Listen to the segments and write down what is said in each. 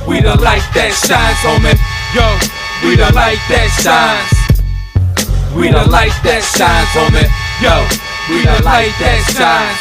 We the light that shines, homie. Yo, we the light that shines. We the light that shines, homie. Yo, we the light that shines.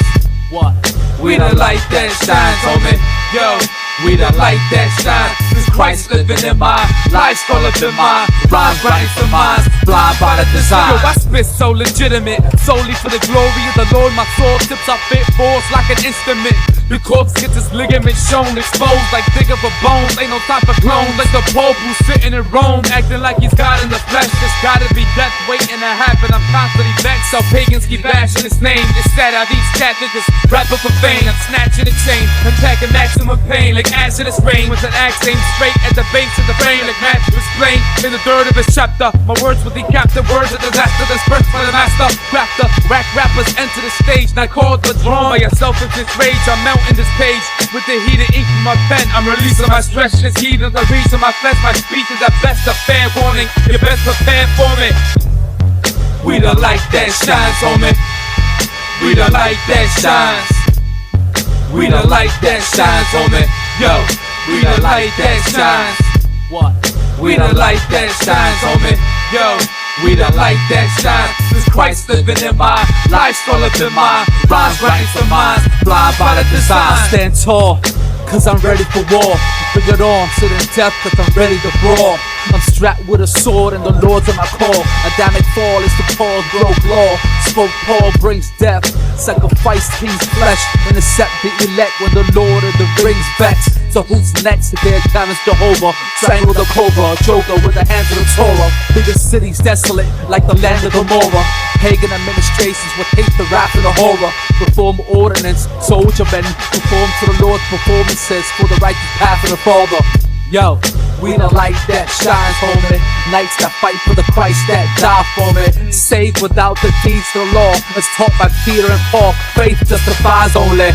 What? We the light that shines, homie. Yo, we the light that shines. This Christ living in my life's full of in my rhymes, writing for minds, blind by the design. Yo, I spit so legitimate, solely for the glory of the Lord. My soul tips up fit force like an instrument. The corpse gets his ligament shown, exposed like big of a bones. Ain't no time for clones, like the Pope who's sitting in Rome, acting like he's God in the flesh. There's gotta be death waiting to happen. I'm constantly vexed, so pagans keep bashing his name. It's sad how these cat niggas rap up for fame. I'm snatching a chain, attacking maximum pain, like acid is rain. With an axe aimed straight at the base of the frame, like Matthew explained in the third of his chapter. My words will decap the words of disaster that's birthed by the master. Crafter, rappers enter the stage, not called but drawn by yourself in this rage. I'm in this page with the heat of ink from my pen. I'm releasing my stress, this heat of the reason my flesh. My speech is at best a fair warning. You best prepare for me. We the light that shines, homie. We the light that shines. We the light that shines, homie. Yo, we the light that shines. What? We the light that shines, homie. Yo, we the light that shines. This Christ living in my life's full of in my rhymes, writing for minds, blind by the design. I stand tall, cause I'm ready for war. Bring it on, sit in death, cause I'm ready to brawl. I'm strapped with a sword and the Lord's on my call. Adamic fall is the Paul's broke law. Spoke Paul brings death, sacrifice king's flesh, intercept the elect when the Lord of the rings vex. So who's next to their challenge Jehovah? Strangle the cobra, joker with the hands of the Torah. Biggest cities desolate like the land of Gomorrah. Pagan administrations with hate, the wrath, and the horror. Reform ordinance, soldier men conform to the Lord's performances for the righteous path of the Father. Yo, we the light that shines, homie. Knights that fight for the Christ that died for me. Saved without the deeds of the law, as taught by Peter and Paul. Faith justifies only.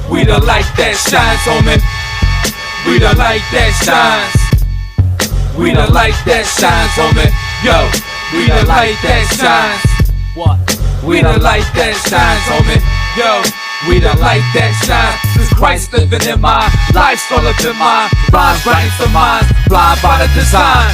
We the light that shines, homie. We the light that shines. We the light that shines, homie. Yo, we the light that shines. What? We the light that shines, homie. Yo, we the light that shines. This Christ living in my life's full of in my rhymes, writing for minds, blind by the design.